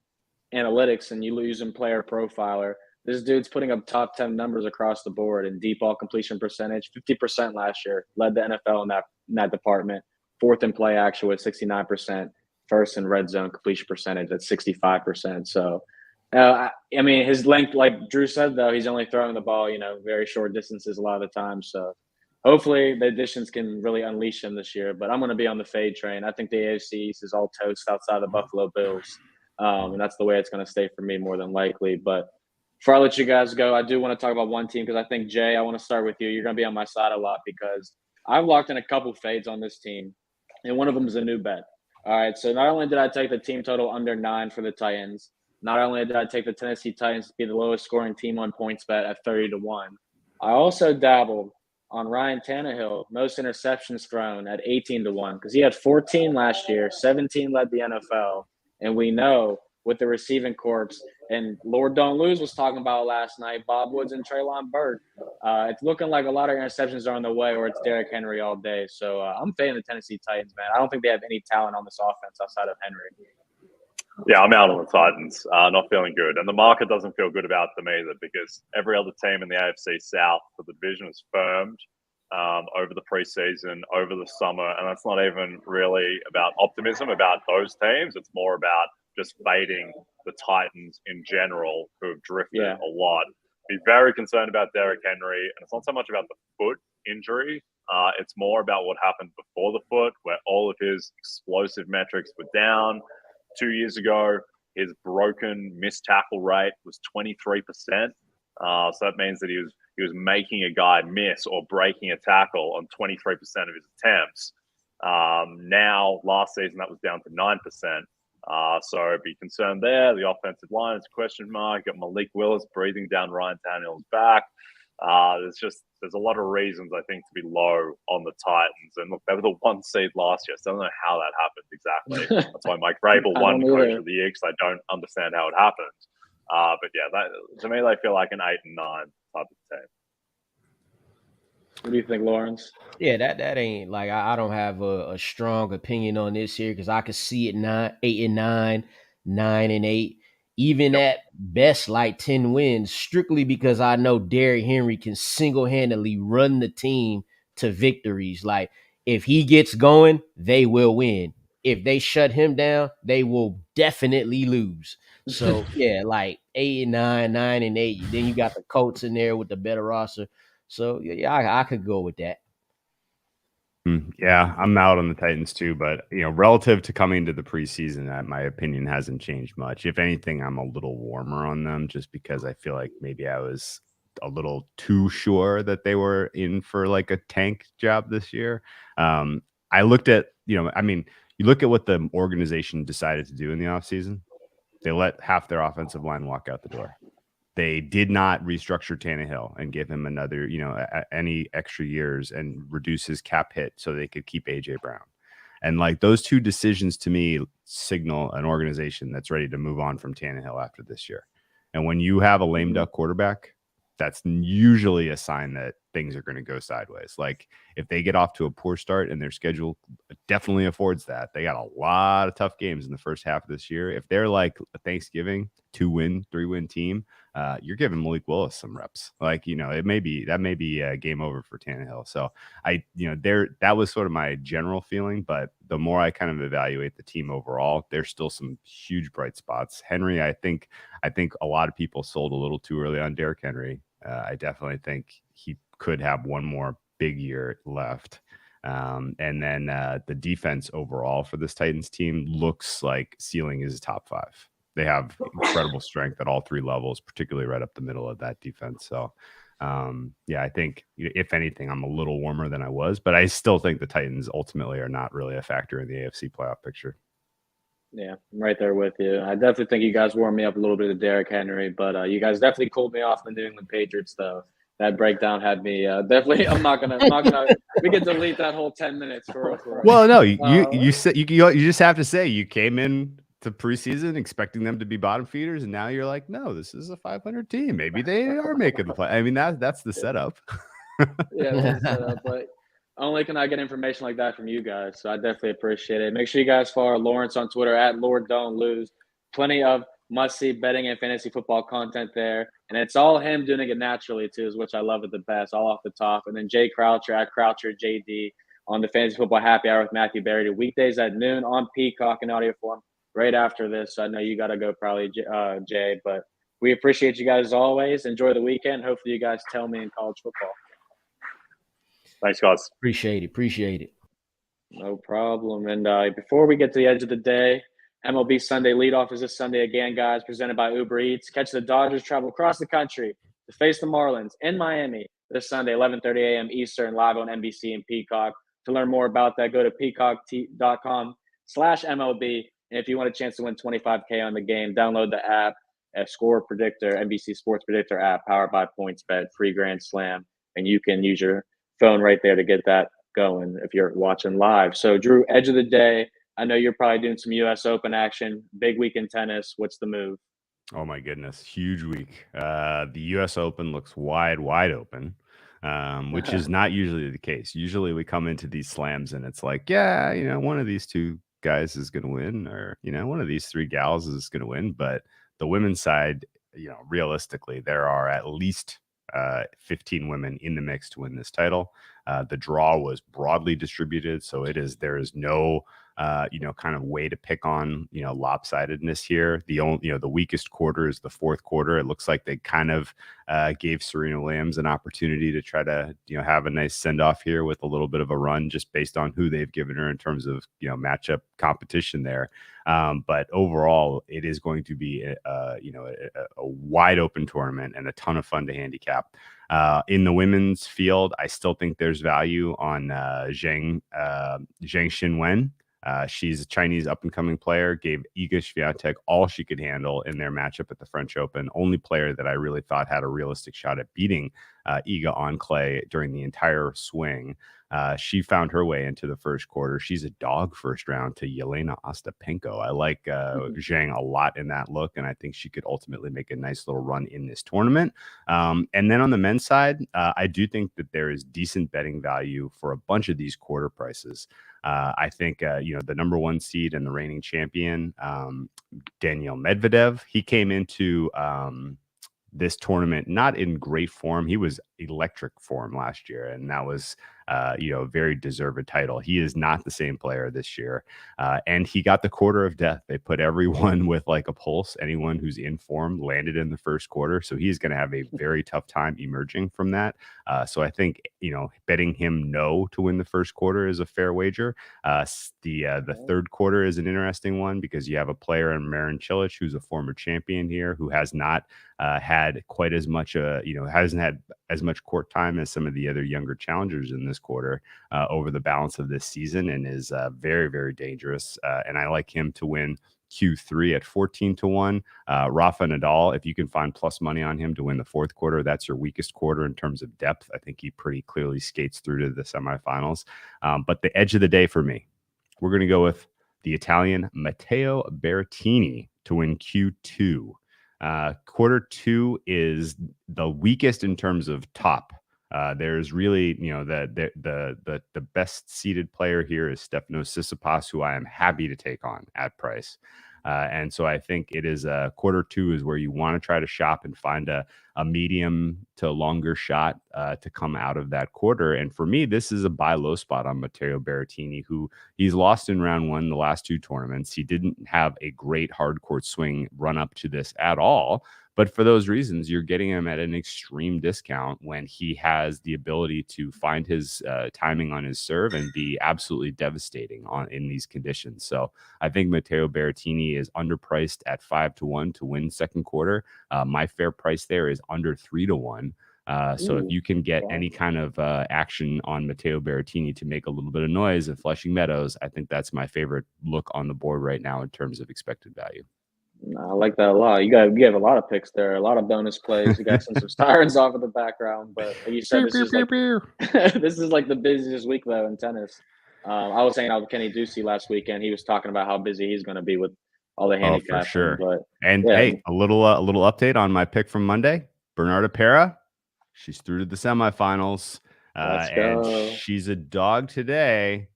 analytics and you use him player profiler, this dude's putting up top 10 numbers across the board in deep ball completion percentage, 50% last year, led the NFL in that department, 4th in play action with 69%, 1st in red zone completion percentage at 65%. So, I mean, his length, like Drew said, though, he's only throwing the ball, very short distances a lot of the time. So hopefully the additions can really unleash him this year. But I'm going to be on the fade train. I think the AFC East is all toast outside the Buffalo Bills. And that's the way it's going to stay for me more than likely. But before I let you guys go, I do want to talk about one team, because I think, Jay, I want to start with you. You're going to be on my side a lot, because I've locked in a couple fades on this team, and one of them is a new bet. All right, so not only did I take the team total under 9 for the Titans, not only did I take the Tennessee Titans to be the lowest scoring team on PointsBet at 30-1, I also dabbled on Ryan Tannehill, most interceptions thrown at 18-1, because he had 14 last year, 17 led the NFL, and we know with the receiving corps, and Lord Don't Lose was talking about last night, Bob Woods and Treylon Burke. It's looking like a lot of interceptions are on the way, or it's Derrick Henry all day. So I'm fading the Tennessee Titans, man. I don't think they have any talent on this offense outside of Henry. Yeah, I'm out on the Titans. Not feeling good. And the market doesn't feel good about them either, because every other team in the AFC South for the division is firmed over the preseason, over the summer. And that's not even really about optimism about those teams. It's more about just fading the Titans in general, who have drifted a lot. Be very concerned about Derrick Henry. And it's not so much about the foot injury. It's more about what happened before the foot, where all of his explosive metrics were down. 2 years ago, his broken missed tackle rate was 23%. So that means that he was making a guy miss or breaking a tackle on 23% of his attempts. Now, last season, that was down to 9%. So be concerned there. The offensive line is a question mark. Got Malik Willis breathing down Ryan Tannehill's back. There's a lot of reasons I think to be low on the Titans. And look, they were the 1 seed last year, so I don't know how that happened exactly. That's why Mike Vrabel won Coach of the Year, because I don't understand how it happened. But yeah, that, to me, they feel like an 8 and 9 type of team. What do you think, Lawrence? Yeah, that ain't like I don't have a strong opinion on this here because I could see it 8 and 9, 9 and 8, even at best like 10 wins, strictly because I know Derrick Henry can single-handedly run the team to victories. Like if he gets going, they will win. If they shut him down, they will definitely lose. So yeah, like 8 and 9, 9 and 8. Then you got the Colts in there with the better roster. So yeah, I could go with that. Yeah, I'm out on the Titans too, but relative to coming to the preseason, my opinion hasn't changed much. If anything, I'm a little warmer on them just because I feel like maybe I was a little too sure that they were in for like a tank job this year. I looked at, you look at what the organization decided to do in the offseason. They let half their offensive line walk out the door. They did not restructure Tannehill and give him another, any extra years and reduce his cap hit so they could keep AJ Brown. And like those two decisions to me signal an organization that's ready to move on from Tannehill after this year. And when you have a lame duck quarterback, that's usually a sign that things are going to go sideways. Like if they get off to a poor start and their schedule definitely affords that, they got a lot of tough games in the first half of this year. If they're like a Thanksgiving 2-win, 3-win team, you're giving Malik Willis some reps. Like, that may be a game over for Tannehill. So that was sort of my general feeling, but the more I kind of evaluate the team overall, there's still some huge bright spots. Henry, I think a lot of people sold a little too early on Derrick Henry. I definitely think he could have one more big year left. And then the defense overall for this Titans team looks like ceiling is top 5. They have incredible strength at all 3 levels, particularly right up the middle of that defense. So, I think if anything, I'm a little warmer than I was, but I still think the Titans ultimately are not really a factor in the AFC playoff picture. Yeah, I'm right there with you. I definitely think you guys warmed me up a little bit of Derrick Henry, but you guys definitely cooled me off the New England Patriots, though. That breakdown had me definitely. I'm not gonna. We can delete that whole 10 minutes for real. Well, no, you said you just have to say you came in to preseason expecting them to be bottom feeders, and now you're like, no, this is a 500 team. Maybe they are making the play. I mean, that's the setup. Yeah, that's the setup, but only can I get information like that from you guys. So I definitely appreciate it. Make sure you guys follow Lawrence on Twitter at Lord Don't Lose. Plenty of must-see betting and fantasy football content there. And it's all him doing it naturally, too, which I love at the best, all off the top. And then Jay Croucher at Croucher JD on the Fantasy Football Happy Hour with Matthew Berry, weekdays at noon on Peacock in audio form right after this. So I know you got to go probably, Jay. But we appreciate you guys as always. Enjoy the weekend. Hopefully you guys tell me in college football. Thanks, guys. Appreciate it. No problem. And before we get to the edge of the day, MLB Sunday leadoff is this Sunday again, guys, presented by Uber Eats. Catch the Dodgers travel across the country to face the Marlins in Miami this Sunday, 11:30 a.m. Eastern, live on NBC and Peacock. To learn more about that, go to peacock.com/MLB. And if you want a chance to win $25K on the game, download the app, Score Predictor, NBC Sports Predictor app, powered by PointsBet, free Grand Slam. And you can use your phone right there to get that going if you're watching live. So, Drew, edge of the day. I know you're probably doing some U.S. Open action. Big week in tennis. What's the move? Oh, my goodness. Huge week. The U.S. Open looks wide open, which is not usually the case. Usually we come into these slams and it's like, one of these 2 guys is going to win, or, one of these 3 gals is going to win. But the women's side, realistically, there are at least 15 women in the mix to win this title. The draw was broadly distributed, so there is no kind of way to pick on lopsidedness here. The weakest quarter is the fourth quarter. It looks like they kind of gave Serena Williams an opportunity to try to have a nice send off here with a little bit of a run, just based on who they've given her in terms of matchup competition there. But overall, it is going to be a wide open tournament and a ton of fun to handicap. In the women's field, I still think there's value on Zheng Xinwen. She's a Chinese up-and-coming player, gave Iga Swiatek all she could handle in their matchup at the French Open. Only player that I really thought had a realistic shot at beating Iga on clay during the entire swing. She found her way into the first quarter. She's a dog first round to Yelena Ostapenko. I like Zhang a lot in that look, and I think she could ultimately make a nice little run in this tournament. And then on the men's side, I do think that there is decent betting value for a bunch of these quarter prices. I think, the number one seed and the reigning champion, Danielle Medvedev, he came into this tournament not in great form. He was electric form last year, and that was a very deserved title. He is not the same player this year, and he got the quarter of death. They put everyone with like a pulse. Anyone who's in form landed in the first quarter, so he's going to have a very tough time emerging from that. So I think betting him no to win the first quarter is a fair wager. The third quarter is an interesting one because you have a player in Marin Cilic who's a former champion here who has not had quite as much hasn't had as much court time as some of the other younger challengers in this quarter over the balance of this season, and is very, very dangerous. And I like him to win Q3 at 14-1. Rafa Nadal, if you can find plus money on him to win the fourth quarter, that's your weakest quarter in terms of depth. I think he pretty clearly skates through to the semifinals. But the edge of the day for me, we're going to go with the Italian Matteo Berrettini to win Q2. Quarter two is the weakest in terms of top. There's really, the best seeded player here is Stefanos Tsitsipas, who I am happy to take on at price. And so I think it is quarter two is where you want to try to shop and find a medium to longer shot to come out of that quarter. And for me, this is a buy low spot on Matteo Berrettini, who he's lost in round one the last two tournaments. He didn't have a great hard court swing run up to this at all. But for those reasons, you're getting him at an extreme discount when he has the ability to find his timing on his serve and be absolutely devastating in these conditions. So I think Matteo Berrettini is underpriced at 5-1 to win second quarter. My fair price there is under 3-1. So if you can get any kind of action on Matteo Berrettini to make a little bit of noise at Flushing Meadows, I think that's my favorite look on the board right now in terms of expected value. I like that a lot. You have a lot of picks there, a lot of bonus plays. You got some sirens off in the background, but like you said, this is like the busiest week though in tennis. I was hanging out with Kenny Ducey last weekend. He was talking about how busy he's going to be with all the handicaps. For sure. But hey, a little update on my pick from Monday. Bernarda Pera, she's through to the semifinals, and she's a dog today.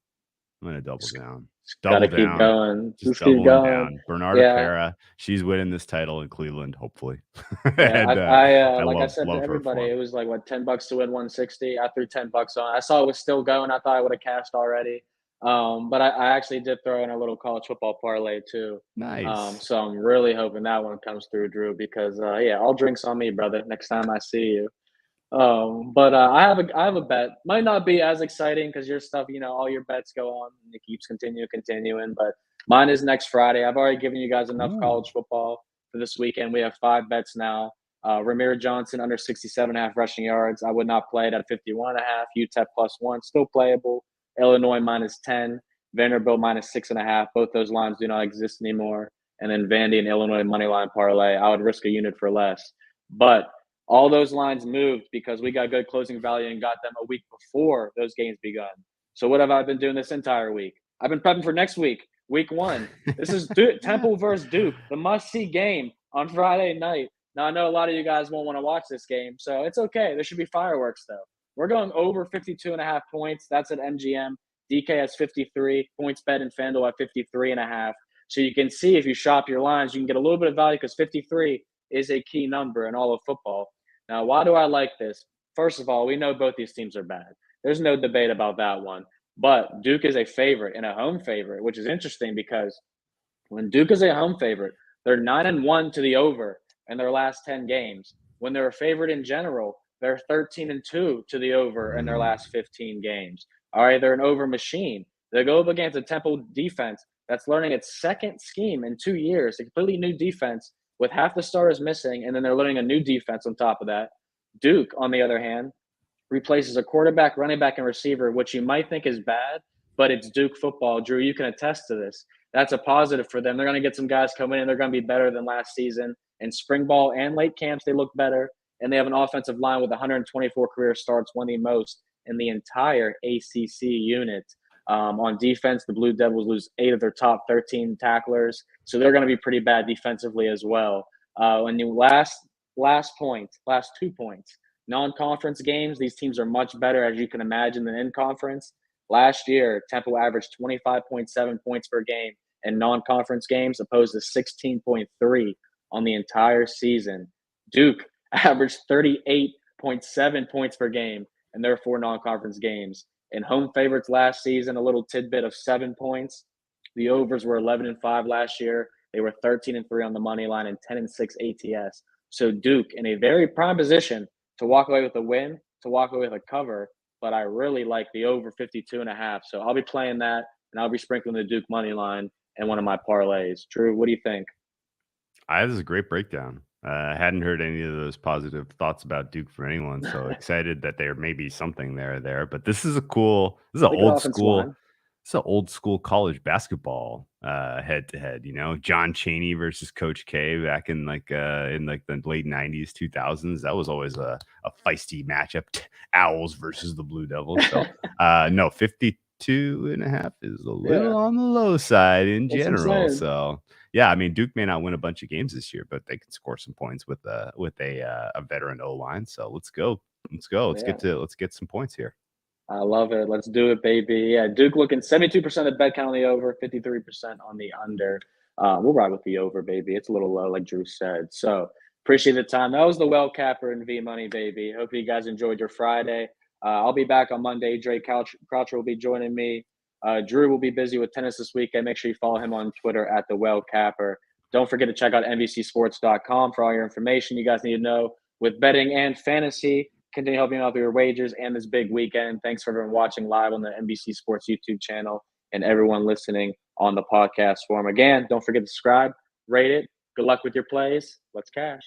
I'm going to double down. Gotta keep going. Just double down. Bernarda Pera, she's winning this title in Cleveland, hopefully. And, like I said to everybody, it was like what, $10 to win 160. I threw $10 on. I saw it was still going. I thought I would have cashed already. But I actually did throw in a little college football parlay too. Nice. So I'm really hoping that one comes through, Drew, because all drinks on me, brother. Next time I see you. But I have a bet. Might not be as exciting because your stuff, all your bets go on and it keeps continuing. But mine is next Friday. I've already given you guys enough college football for this weekend. We have 5 bets now. Ramir Johnson under 67.5 rushing yards. I would not play it at 51.5. UTEP +1, still playable. Illinois -10. Vanderbilt -6.5. Both those lines do not exist anymore. And then Vandy and Illinois money line parlay. I would risk a unit for less, but all those lines moved because we got good closing value and got them a week before those games begun. So what have I been doing this entire week? I've been prepping for next week, week 1. This is Temple versus Duke, the must-see game on Friday night. Now, I know a lot of you guys won't want to watch this game, so it's okay. There should be fireworks, though. We're going over 52.5 points. That's at MGM. DK has 53. Points bet and FanDuel at 53.5. So you can see if you shop your lines, you can get a little bit of value because 53 is a key number in all of football. Now, why do I like this? First of all, we know both these teams are bad. There's no debate about that one. But Duke is a favorite and a home favorite, which is interesting because when Duke is a home favorite, they're 9-1 to the over in their last 10 games. When they're a favorite in general, they're 13-2 to the over in their last 15 games. All right, they're an over machine. They go up against a Temple defense that's learning its second scheme in 2 years, a completely new defense with half the starters missing, and then they're learning a new defense on top of that. Duke, on the other hand, replaces a quarterback, running back, and receiver, which you might think is bad, but it's Duke football. Drew, you can attest to this. That's a positive for them. They're going to get some guys coming in. They're going to be better than last season. In spring ball and late camps, they look better. and they have an offensive line with 124 career starts, one of the most in the entire ACC unit. On defense, the Blue Devils lose 8 of their top 13 tacklers, so they're going to be pretty bad defensively as well. And the last 2 points, non-conference games, these teams are much better, as you can imagine, than in conference. Last year, Temple averaged 25.7 points per game in non-conference games, opposed to 16.3 on the entire season. Duke averaged 38.7 points per game in their 4 non-conference games. In home favorites last season, a little tidbit of 7 points. The overs were 11-5 last year. They were 13-3 on the money line and 10-6 ATS. So Duke in a very prime position to walk away with a win, to walk away with a cover. But I really like the over 52.5. So I'll be playing that, and I'll be sprinkling the Duke money line in one of my parlays. Drew, what do you think? This is a great breakdown. I hadn't heard any of those positive thoughts about Duke for anyone, so excited that there may be something there. But this is an old school college basketball head to head. You know, John Chaney versus Coach K back in the late 90s, 2000s. That was always a feisty matchup. Owls versus the Blue Devils. So no, 52.5 is a little on the low side in general. So. Yeah, I mean, Duke may not win a bunch of games this year, but they can score some points with a veteran O-line. So let's go. Let's get some points here. I love it. Let's do it, baby. Yeah, Duke looking 72% of bet count on the over, 53% on the under. We'll ride with the over, baby. It's a little low, like Drew said. So appreciate the time. That was the Well Capper and V Money, baby. Hope you guys enjoyed your Friday. I'll be back on Monday. Dre Croucher will be joining me. Drew will be busy with tennis this weekend. Make sure you follow him on Twitter at the Well Capper. Don't forget to check out NBCSports.com for all your information you guys need to know with betting and fantasy. Continue helping out with your wagers and this big weekend. Thanks for everyone watching live on the NBC Sports YouTube channel and everyone listening on the podcast form. Again, don't forget to subscribe, rate it. Good luck with your plays. Let's cash.